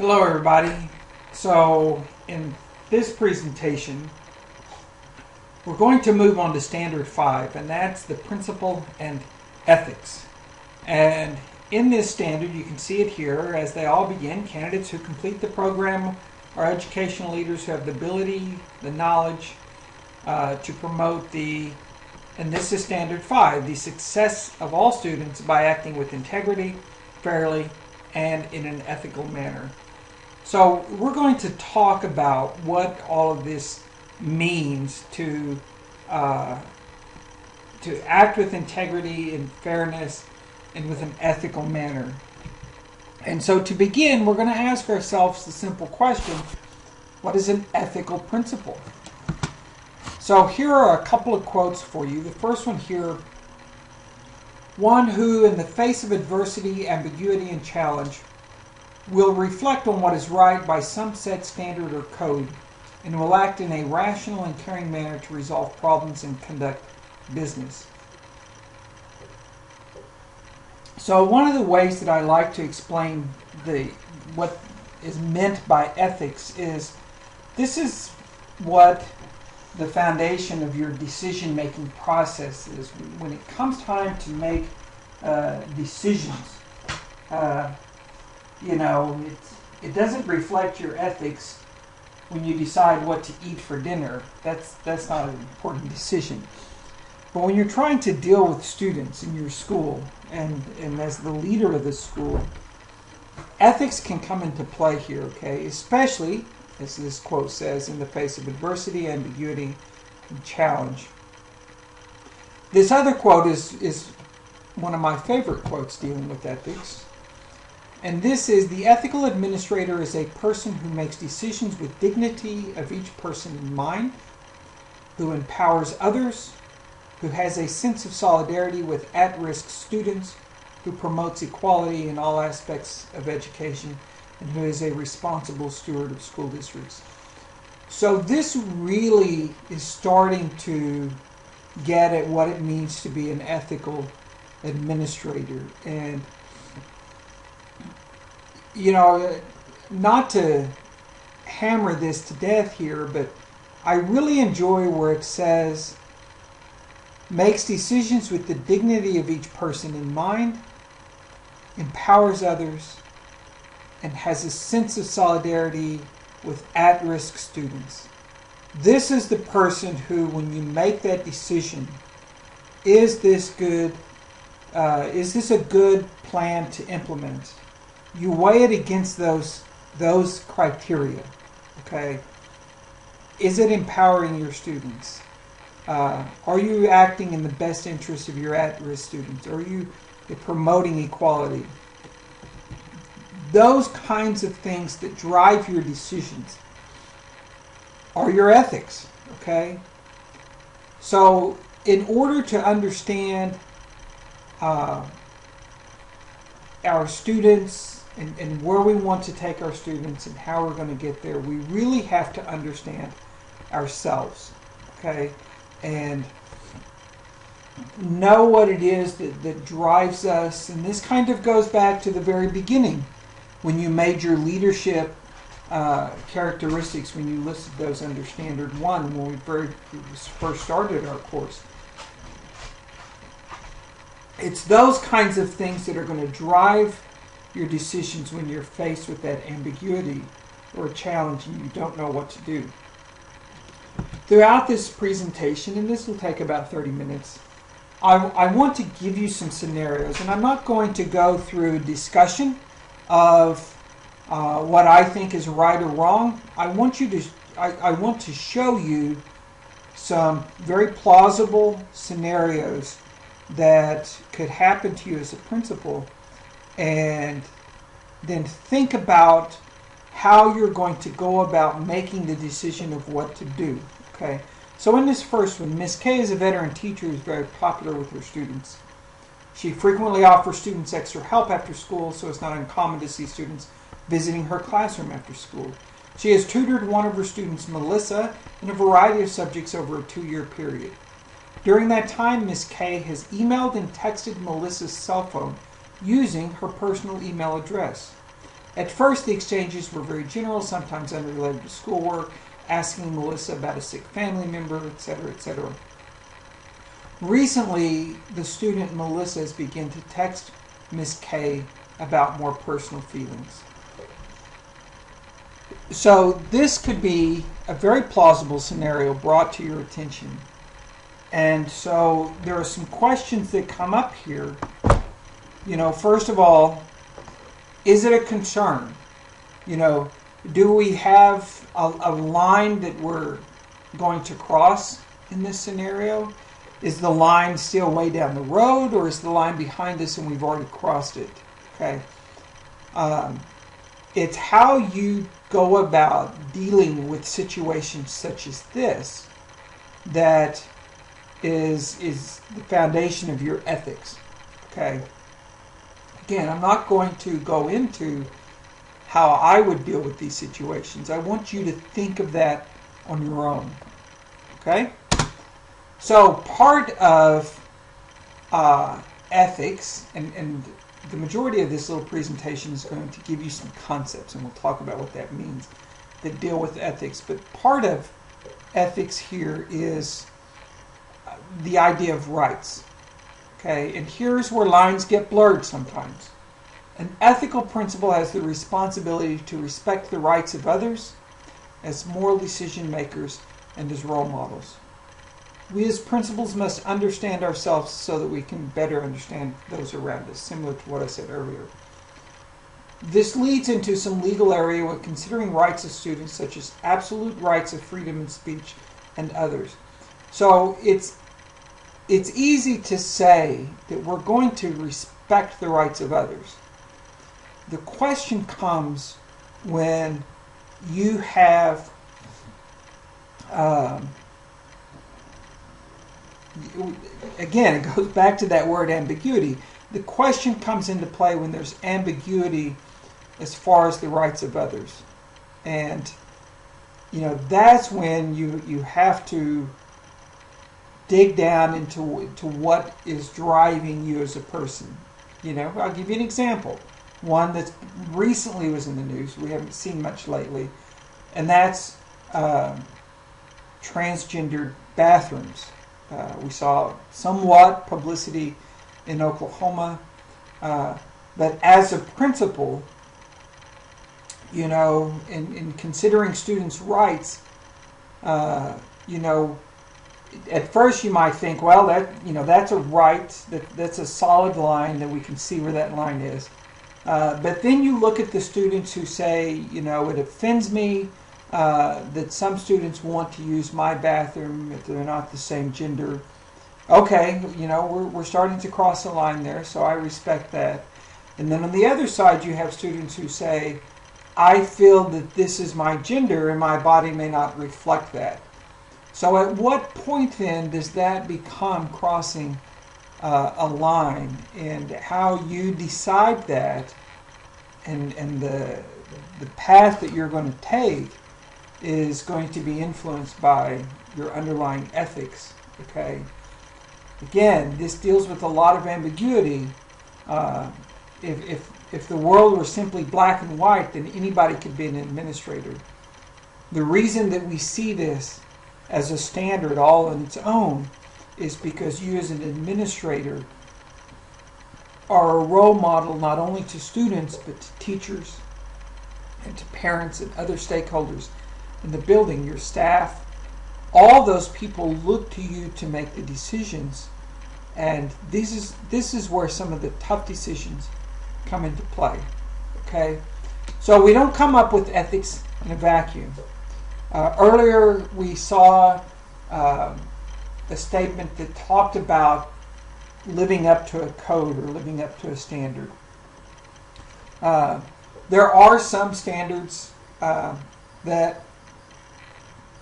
Hello everybody. So in this presentation we're going to move on to Standard 5, and that's the principle and ethics. And in this standard, you can see it here as they all begin. Candidates who complete the program are educational leaders who have the ability, the knowledge to promote and this is Standard 5, the success of all students by acting with integrity, fairly, and in an ethical manner. So we're going to talk about what all of this means to act with integrity and fairness and with an ethical manner. And so to begin, we're going to ask ourselves the simple question, what is an ethical principle? So here are a couple of quotes for you. The first one here, one who in the face of adversity, ambiguity, and challenge will reflect on what is right by some set standard or code and will act in a rational and caring manner to resolve problems and conduct business. So one of the ways that I like to explain what is meant by ethics is this is what the foundation of your decision-making process is. When it comes time to make decisions, it doesn't reflect your ethics when you decide what to eat for dinner. That's not an important decision. But when you're trying to deal with students in your school and as the leader of the school, ethics can come into play here, okay? Especially, as this quote says, in the face of adversity, ambiguity, and challenge. This other quote is one of my favorite quotes dealing with ethics. And this is, the ethical administrator is a person who makes decisions with dignity of each person in mind, who empowers others, who has a sense of solidarity with at-risk students, who promotes equality in all aspects of education, and who is a responsible steward of school districts. So this really is starting to get at what it means to be an ethical administrator. And not to hammer this to death here, but I really enjoy where it says, makes decisions with the dignity of each person in mind, empowers others, and has a sense of solidarity with at-risk students. This is the person who, when you make that decision, is this a good plan to implement? You weigh it against those criteria, okay? Is it empowering your students? Are you acting in the best interest of your at-risk students? Are you promoting equality? Those kinds of things that drive your decisions are your ethics, okay? So in order to understand our students and where we want to take our students and how we're going to get there, we really have to understand ourselves, okay? And know what it is that drives us. And this kind of goes back to the very beginning when you made your leadership characteristics, when you listed those under Standard 1 when we first started our course. It's those kinds of things that are going to drive your decisions when you're faced with that ambiguity or a challenge and you don't know what to do. Throughout this presentation, and this will take about 30 minutes, I want to give you some scenarios, and I'm not going to go through a discussion of what I think is right or wrong. I want to show you some very plausible scenarios that could happen to you as a principal, and then think about how you're going to go about making the decision of what to do. Okay. So in this first one, Miss K is a veteran teacher who is very popular with her students. She frequently offers students extra help after school, so it's not uncommon to see students visiting her classroom after school. She has tutored one of her students, Melissa, in a variety of subjects over a 2-year period. During that time, Miss K has emailed and texted Melissa's cell phone using her personal email address. At first, the exchanges were very general, sometimes unrelated to schoolwork, asking Melissa about a sick family member, etc., etc. Recently, the student Melissa has begun to text Miss K about more personal feelings. So this could be a very plausible scenario brought to your attention. And so there are some questions that come up here. First of all, is it a concern? Do we have a line that we're going to cross in this scenario? Is the line still way down the road, or is the line behind us and we've already crossed it? Okay. It's how you go about dealing with situations such as this that is the foundation of your ethics. Okay. Again, I'm not going to go into how I would deal with these situations. I want you to think of that on your own. Okay? So part of ethics, and the majority of this little presentation is going to give you some concepts, and we'll talk about what that means, that deal with ethics. But part of ethics here is the idea of rights. Okay, and here's where lines get blurred sometimes. An ethical principle has the responsibility to respect the rights of others as moral decision makers and as role models. We as principals must understand ourselves so that we can better understand those around us, similar to what I said earlier. This leads into some legal area when considering rights of students, such as absolute rights of freedom of speech and others. So it's easy to say that we're going to respect the rights of others. The question comes when you have again, it goes back to that word ambiguity. The question comes into play when there's ambiguity as far as the rights of others. And, that's when you have to dig down into what is driving you as a person. I'll give you an example. One that recently was in the news. We haven't seen much lately. And that's transgendered bathrooms. We saw somewhat publicity in Oklahoma. But as a principal, in considering students' rights, at first you might think, well, that's a right, that's a solid line, that we can see where that line is. But then you look at the students who say, it offends me that some students want to use my bathroom if they're not the same gender. Okay, we're starting to cross the line there, so I respect that. And then on the other side, you have students who say, I feel that this is my gender and my body may not reflect that. So at what point then does that become crossing a line, and how you decide that and the path that you're going to take is going to be influenced by your underlying ethics. Okay. Again, this deals with a lot of ambiguity. If the world were simply black and white, then anybody could be an administrator. The reason that we see this as a standard all on its own is because you as an administrator are a role model not only to students but to teachers and to parents and other stakeholders in the building, your staff. All those people look to you to make the decisions, and this is where some of the tough decisions come into play. Okay, so we don't come up with ethics in a vacuum. Earlier we saw a statement that talked about living up to a code or living up to a standard. There are some standards that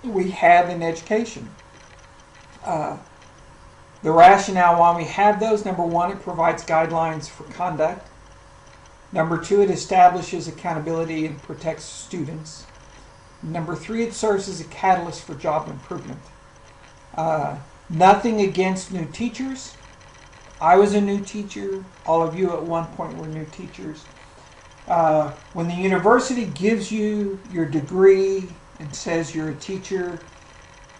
we have in education. The rationale why we have those: number one, it provides guidelines for conduct. Number two, it establishes accountability and protects students. Number three, it serves as a catalyst for job improvement. Nothing against new teachers. I was a new teacher. All of you at one point were new teachers. When the university gives you your degree and says you're a teacher,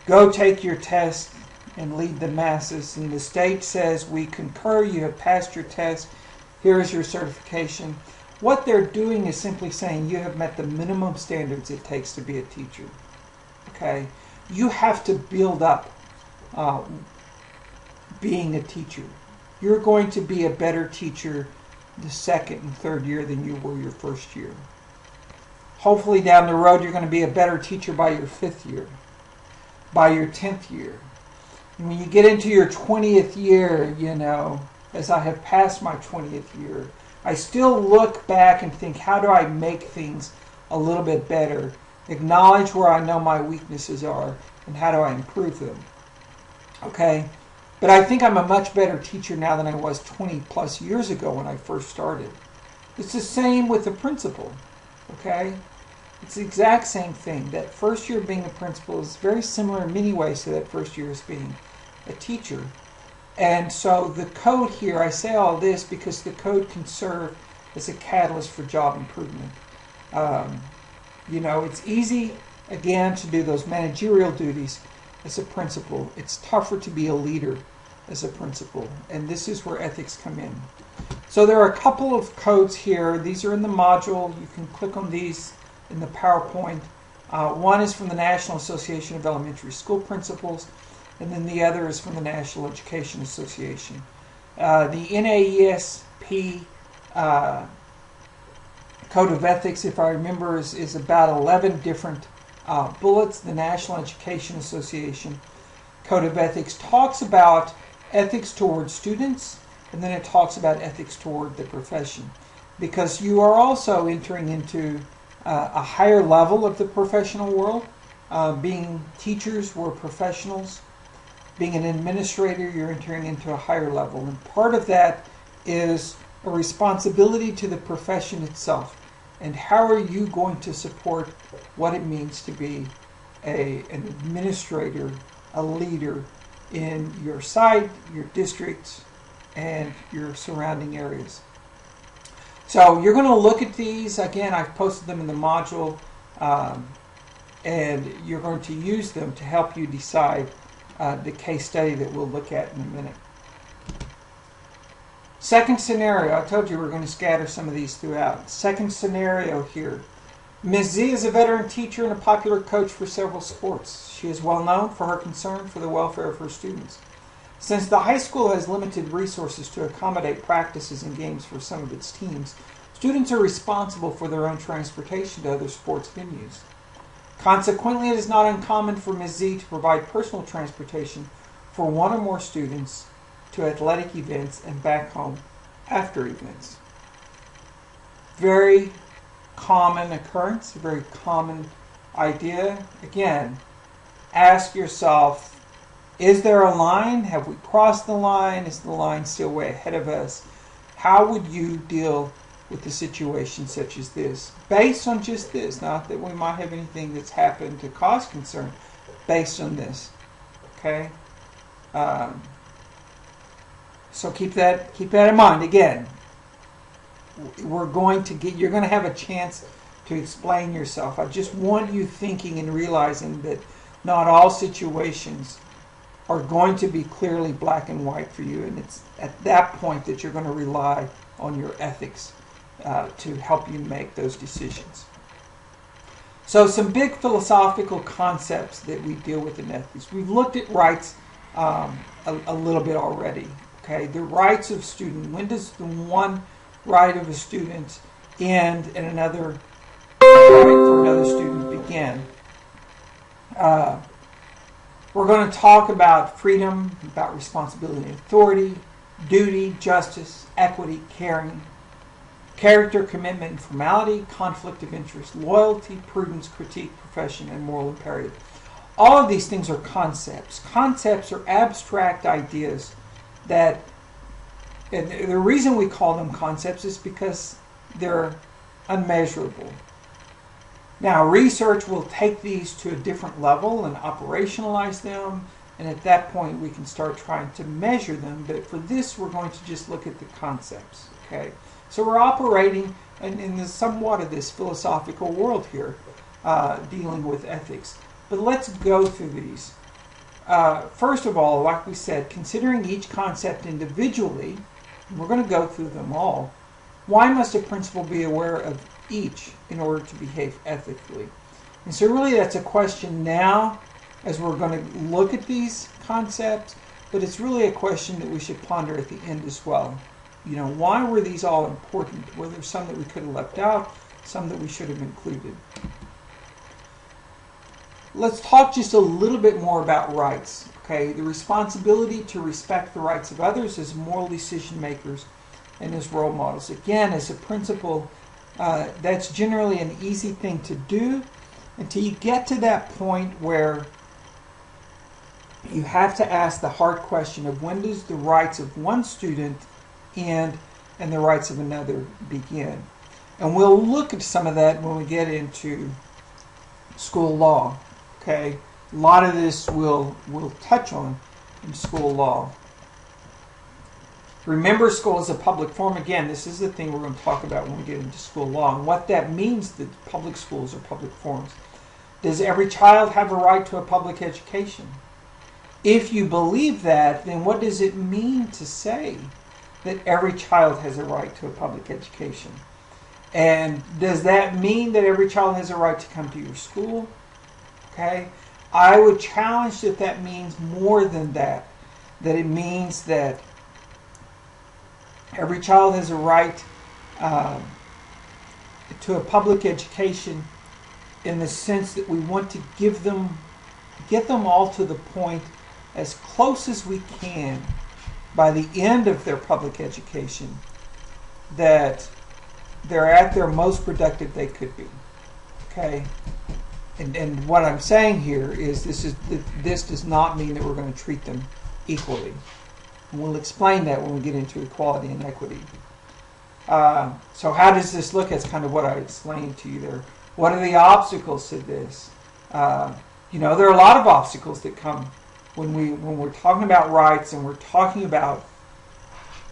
go take your test and lead the masses. And the state says, we concur, you have passed your test, here is your certification. What they're doing is simply saying you have met the minimum standards it takes to be a teacher. Okay? You have to build up being a teacher. You're going to be a better teacher the second and third year than you were your first year. Hopefully down the road you're going to be a better teacher by your 5th year, by your 10th year. And when you get into your 20th year, you know, as I have passed my 20th year, I still look back and think, how do I make things a little bit better? Acknowledge where I know my weaknesses are, and how do I improve them? Okay? But I think I'm a much better teacher now than I was 20 plus years ago when I first started. It's the same with the principal. Okay? It's the exact same thing. That first year of being a principal is very similar in many ways to that first year as being a teacher. And so the code here, I say all this because the code can serve as a catalyst for job improvement. You know, it's easy, again, to do those managerial duties as a principal. It's tougher to be a leader as a principal. And this is where ethics come in. So there are a couple of codes here. These are in the module. You can click on these in the PowerPoint. One is from the National Association of Elementary School Principals, and then the other is from the National Education Association. The NAESP Code of Ethics, if I remember, is about 11 different bullets. The National Education Association Code of Ethics talks about ethics toward students, and then it talks about ethics toward the profession. Because you are also entering into a higher level of the professional world. Being teachers, we're professionals. Being an administrator, you're entering into a higher level. And part of that is a responsibility to the profession itself. And how are you going to support what it means to be an administrator, a leader in your site, your district, and your surrounding areas. So you're going to look at these. Again, I've posted them in the module, and you're going to use them to help you decide the case study that we'll look at in a minute. Second scenario, I told you we're going to scatter some of these throughout. Second scenario here. Ms. Z is a veteran teacher and a popular coach for several sports. She is well known for her concern for the welfare of her students. Since the high school has limited resources to accommodate practices and games for some of its teams, students are responsible for their own transportation to other sports venues. Consequently, it is not uncommon for Ms. Z to provide personal transportation for one or more students to athletic events and back home after events. Very common occurrence, a very common idea. Again, ask yourself, is there a line? Have we crossed the line? Is the line still way ahead of us? How would you deal with a situation such as this? Based on just this, not that we might have anything that's happened to cause concern, based on this. Okay? So keep that in mind. Again, you're going to have a chance to explain yourself. I just want you thinking and realizing that not all situations are going to be clearly black and white for you, and it's at that point that you're going to rely on your ethics to help you make those decisions. So some big philosophical concepts that we deal with in ethics. We've looked at rights a little bit already. Okay, the rights of student. When does the one right of a student end and another right for another student begin? We're going to talk about freedom, about responsibility and authority, duty, justice, equity, caring, character, commitment, and formality, conflict of interest, loyalty, prudence, critique, profession, and moral imperative. All of these things are concepts. Concepts are abstract ideas that, and the reason we call them concepts is because they're unmeasurable. Now, research will take these to a different level and operationalize them, and at that point we can start trying to measure them, but for this we're going to just look at the concepts. Okay, so we're operating in the somewhat of this philosophical world here, dealing with ethics. But let's go through these. First of all, like we said, considering each concept individually, we're going to go through them all. Why must a principal be aware of each in order to behave ethically? And so really that's a question now as we're going to look at these concepts, but it's really a question that we should ponder at the end as well. You know, why were these all important? Were there some that we could have left out, some that we should have included? Let's talk just a little bit more about rights. Okay, the responsibility to respect the rights of others as moral decision makers and as role models. Again, as a principal, that's generally an easy thing to do until you get to that point where you have to ask the hard question of when does the rights of one student end and the rights of another begin. And we'll look at some of that when we get into school law. Okay, a lot of this we'll touch on in school law. Remember, school is a public forum. Again, this is the thing we're going to talk about when we get into school law and what that means that public schools are public forums. Does every child have a right to a public education? If you believe that, then what does it mean to say that every child has a right to a public education? And does that mean that every child has a right to come to your school? Okay, I would challenge that that means more than that. That it means that every child has a right to a public education in the sense that we want to get them all to the point as close as we can by the end of their public education that they're at their most productive they could be. Okay? And what I'm saying here is this does not mean that we're going to treat them equally. And we'll explain that when we get into equality and equity. So how does this look? That's kind of what I explained to you there. What are the obstacles to this? You know, there are a lot of obstacles that come when we're talking about rights and we're talking about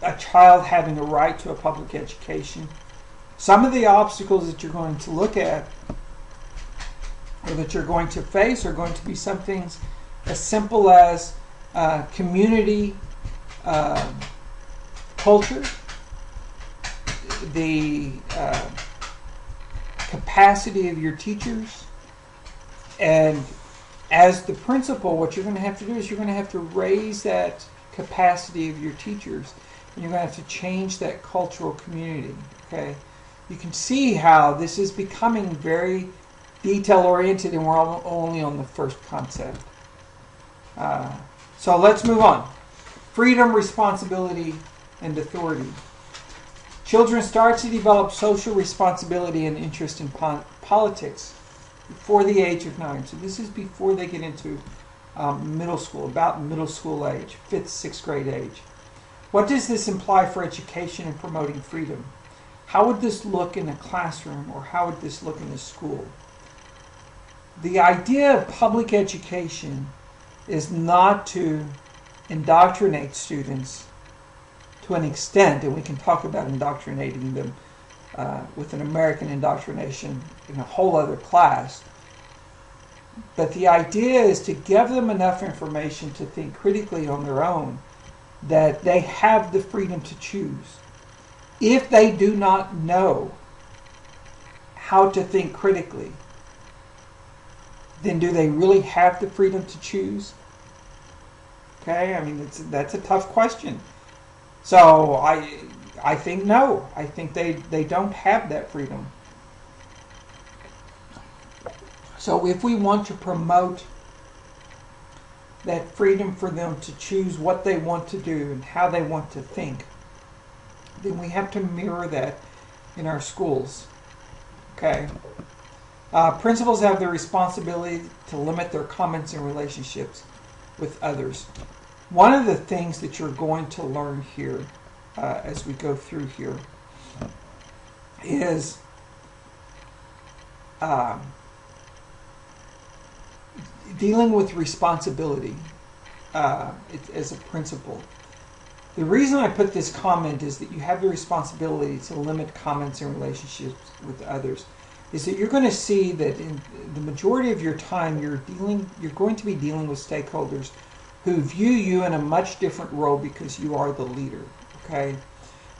a child having a right to a public education. Some of the obstacles that you're going to look at or that you're going to face are going to be some things as simple as community culture, the capacity of your teachers, and as the principal, what you're going to have to do is you're going to have to raise that capacity of your teachers, and you're going to have to change that cultural community. Okay, you can see how this is becoming very detail-oriented, and we're only on the first concept. So let's move on. Freedom, responsibility, and authority. Children start to develop social responsibility and interest in politics before the age of 9. So this is before they get into middle school, about middle school age, 5th, 6th grade age. What does this imply for education and promoting freedom? How would this look in a classroom, or how would this look in a school? The idea of public education is not to indoctrinate students to an extent, and we can talk about indoctrinating them with an American indoctrination in a whole other class. But the idea is to give them enough information to think critically on their own, that they have the freedom to choose. If they do not know how to think critically, then do they really have the freedom to choose? Okay, I mean, that's a tough question. So I think no. I think they don't have that freedom. So if we want to promote that freedom for them to choose what they want to do and how they want to think, then we have to mirror that in our schools. Okay? Principals have the responsibility to limit their comments and relationships with others. One of the things that you're going to learn here as we go through here is dealing with responsibility as a principal. The reason I put this comment is that you have the responsibility to limit comments in relationships with others. Is that you're going to see that in the majority of your time you're going to be dealing with stakeholders who view you in a much different role because you are the leader. Okay?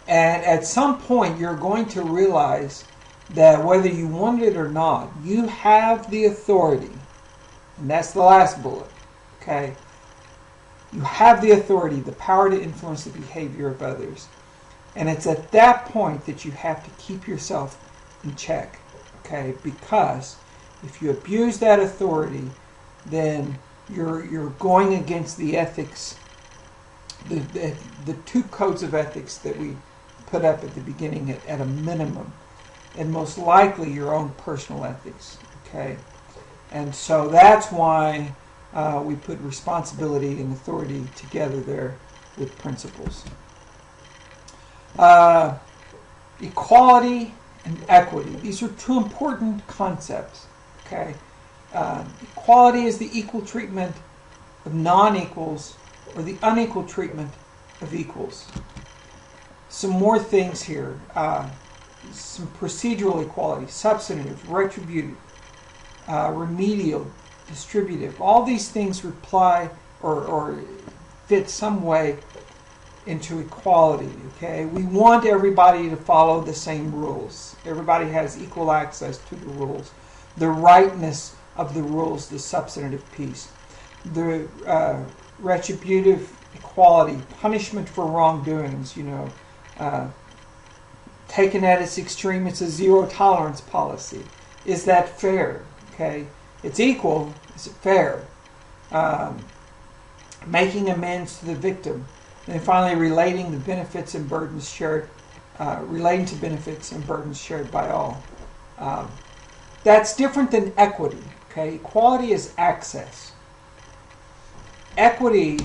And at some point you're going to realize that whether you want it or not, you have the authority. And that's the last bullet. Okay? You have the authority, the power to influence the behavior of others. And it's at that point that you have to keep yourself in check. Okay? Because if you abuse that authority, then you're going against the ethics, the two codes of ethics that we put up at the beginning at a minimum. And most likely your own personal ethics. Okay? And so that's why we put responsibility and authority together there with principles. Equality and equity. These are two important concepts. Okay, equality is the equal treatment of non-equals or the unequal treatment of equals. Some more things here. Some procedural equality, substantive, retributive, remedial, distributive. All these things reply or fit some way into equality. Okay, we want everybody to follow the same rules. Everybody has equal access to the rules. The rightness of the rules, the substantive piece. The retributive equality, punishment for wrongdoings. Taken at its extreme, it's a zero tolerance policy. Is that fair? Okay. It's equal. Is it fair? Making amends to the victim. And then finally, relating to benefits and burdens shared by all. That's different than equity. Okay? Equality is access. Equity,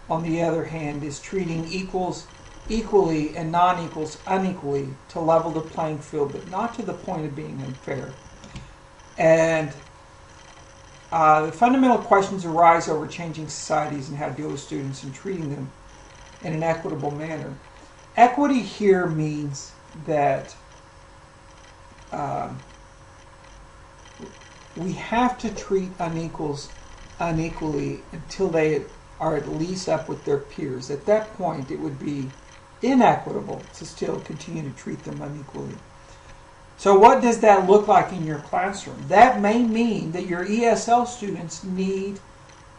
on the other hand, is treating equals equally and non-equals unequally to level the playing field, but not to the point of being unfair. And the fundamental questions arise over changing societies and how to deal with students and treating them in an equitable manner. Equity here means that we have to treat unequals unequally until they are at least up with their peers. At that point, it would be inequitable to still continue to treat them unequally. So what does that look like in your classroom? That may mean that your ESL students need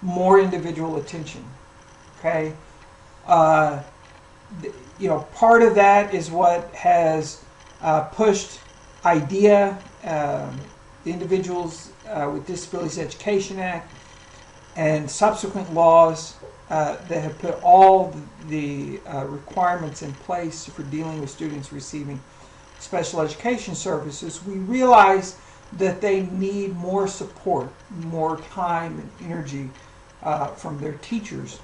more individual attention. Okay? Part of that is what has pushed IDEA, the Individuals with Disabilities Education Act, and subsequent laws that have put all the requirements in place for dealing with students receiving special education services. We realize that they need more support, more time and energy from their teachers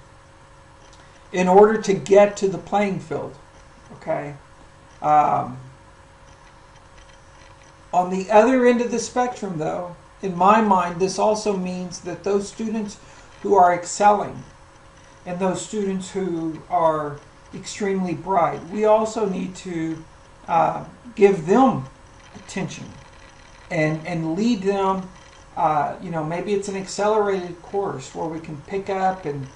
in order to get to the playing field. Okay. On the other end of the spectrum, though, in my mind, this also means that those students who are excelling and those students who are extremely bright, we also need to give them attention and lead them. Maybe it's an accelerated course where we can pick up and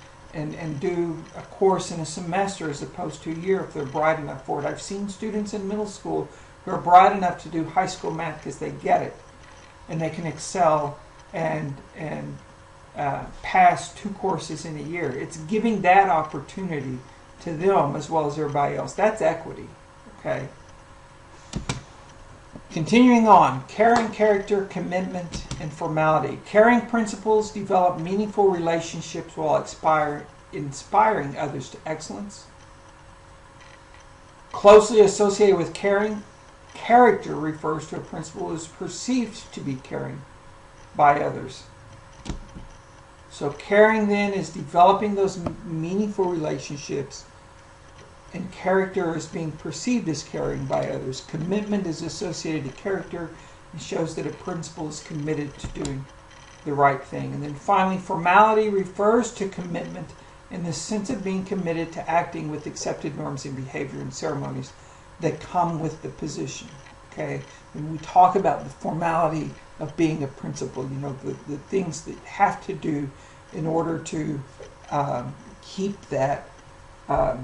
do a course in a semester as opposed to a year if they're bright enough for it. I've seen students in middle school who are bright enough to do high school math because they get it and they can excel and pass 2 courses in a year. It's giving that opportunity to them as well as everybody else. That's equity. Okay. Continuing on, caring character, commitment, and formality. Caring principles develop meaningful relationships while inspiring others to excellence. Closely associated with caring, character refers to a principle that is perceived to be caring by others. So caring then is developing those meaningful relationships, and character is being perceived as caring by others. Commitment is associated to character and shows that a principal is committed to doing the right thing. And then finally, formality refers to commitment and the sense of being committed to acting with accepted norms and behavior and ceremonies that come with the position. Okay, when we talk about the formality of being a principal, you know, the things that have to do in order to keep that the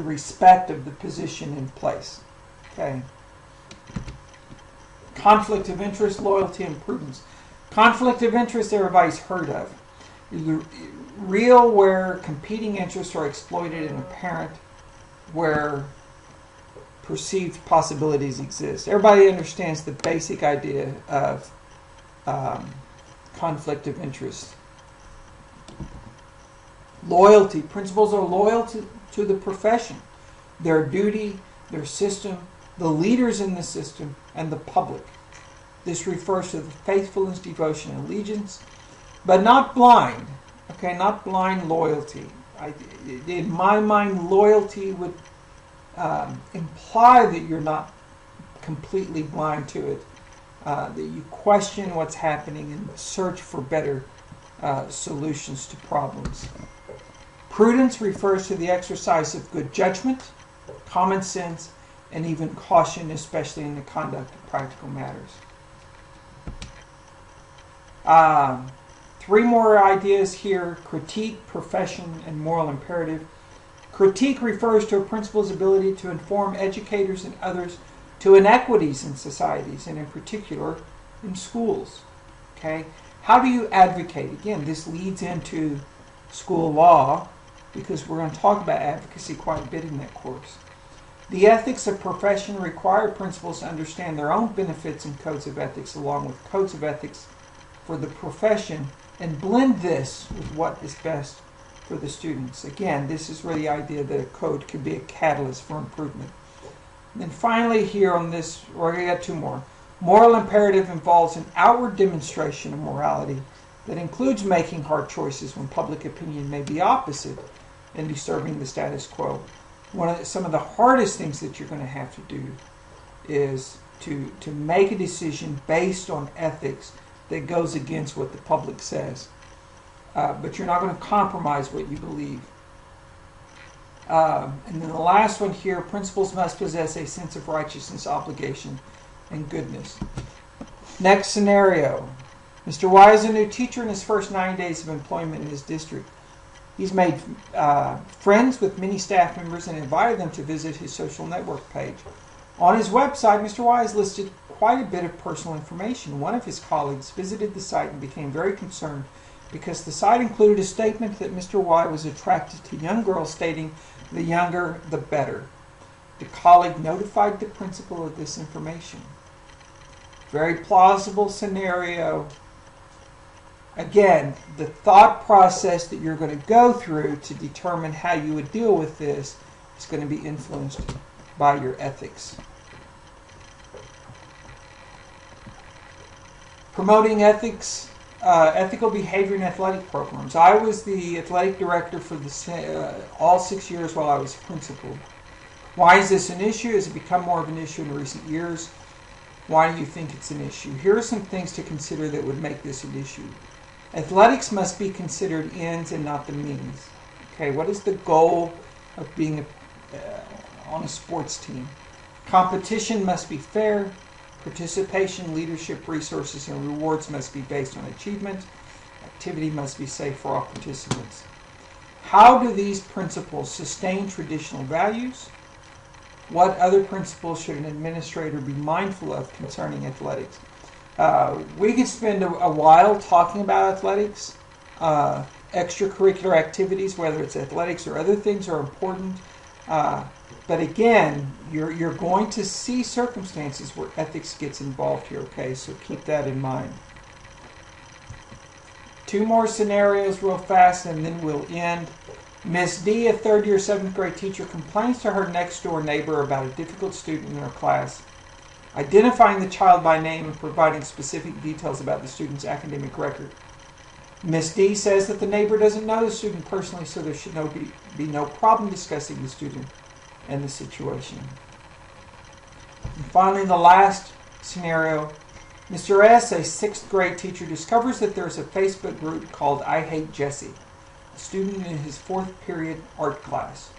respect of the position in place. Okay. Conflict of interest, loyalty, and prudence. Conflict of interest, everybody's heard of. Real, where competing interests are exploited, and apparent, where perceived possibilities exist. Everybody understands the basic idea of conflict of interest. Loyalty. Principals are loyal to the profession, their duty, their system, the leaders in the system, and the public. This refers to the faithfulness, devotion, and allegiance, but not blind. Okay, not blind loyalty. In my mind, loyalty would imply that you're not completely blind to it, that you question what's happening and search for better solutions to problems. Prudence refers to the exercise of good judgment, common sense, and even caution, especially in the conduct of practical matters. 3 more ideas here: critique, profession, and moral imperative. Critique refers to a principal's ability to inform educators and others to inequities in societies, and in particular in schools. Okay? How do you advocate? Again, this leads into school law, because we're going to talk about advocacy quite a bit in that course. The ethics of profession require principals to understand their own benefits and codes of ethics, along with codes of ethics for the profession, and blend this with what is best for the students. Again, this is where the idea that a code could be a catalyst for improvement. And then finally here on this, we're going to get 2 more. Moral imperative involves an outward demonstration of morality that includes making hard choices when public opinion may be opposite and disturbing the status quo. Some of the hardest things that you're going to have to do is to make a decision based on ethics that goes against what the public says. But you're not going to compromise what you believe. And then the last one here: principals must possess a sense of righteousness, obligation, and goodness. Next scenario. Mr. Y is a new teacher in his first 9 days of employment in his district. He's made friends with many staff members and invited them to visit his social network page. On his website, Mr. Y has listed quite a bit of personal information. One of his colleagues visited the site and became very concerned because the site included a statement that Mr. Y was attracted to young girls, stating, "The younger, the better." The colleague notified the principal of this information. Very plausible scenario. Again, the thought process that you're going to go through to determine how you would deal with this is going to be influenced by your ethics. Promoting ethics, ethical behavior in athletic programs. I was the athletic director for all 6 years while I was principal. Why is this an issue? Has it become more of an issue in recent years? Why do you think it's an issue? Here are some things to consider that would make this an issue. Athletics must be considered ends and not the means. Okay, what is the goal of being on a sports team? Competition must be fair. Participation, leadership, resources, and rewards must be based on achievement. Activity must be safe for all participants. How do these principles sustain traditional values? What other principles should an administrator be mindful of concerning athletics? We could spend a while talking about athletics. Extracurricular activities, whether it's athletics or other things, are important. But again, you're going to see circumstances where ethics gets involved here, okay? So keep that in mind. 2 more scenarios real fast, and then we'll end. Miss D, a 3rd year 7th grade teacher, complains to her next door neighbor about a difficult student in her class. Identifying the child by name and providing specific details about the student's academic record. Miss D says that the neighbor doesn't know the student personally, so there should be no problem discussing the student and the situation. And finally, the last scenario. Mr. S., a 6th grade teacher, discovers that there is a Facebook group called I Hate Jessie, a student in his 4th period art class.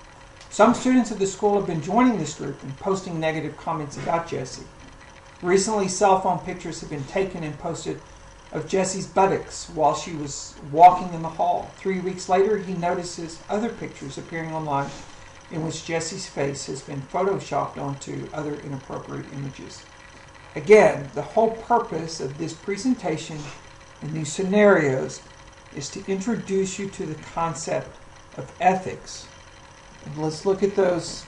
Some students at the school have been joining this group and posting negative comments about Jessie. Recently, cell phone pictures have been taken and posted of Jessie's buttocks while she was walking in the hall. 3 weeks later, he notices other pictures appearing online in which Jessie's face has been photoshopped onto other inappropriate images. Again, the whole purpose of this presentation and these scenarios is to introduce you to the concept of ethics. And let's look at those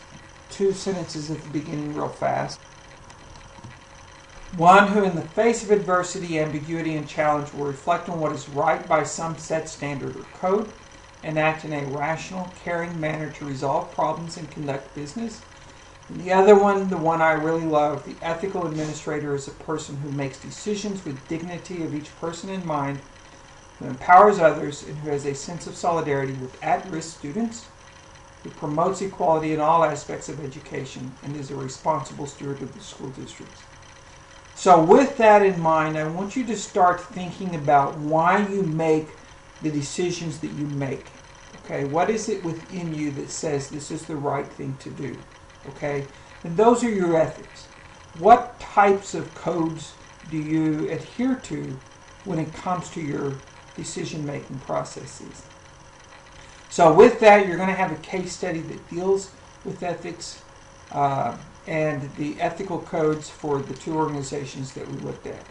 2 sentences at the beginning real fast. One who in the face of adversity, ambiguity, and challenge will reflect on what is right by some set standard or code and act in a rational, caring manner to resolve problems and conduct business. And the other one, the one I really love, the ethical administrator is a person who makes decisions with dignity of each person in mind, who empowers others, and who has a sense of solidarity with at-risk students, who promotes equality in all aspects of education, and is a responsible steward of the school districts. So with that in mind, I want you to start thinking about why you make the decisions that you make. Okay, what is it within you that says this is the right thing to do? Okay, and those are your ethics. What types of codes do you adhere to when it comes to your decision-making processes? So with that, you're going to have a case study that deals with ethics and the ethical codes for the 2 organizations that we looked at.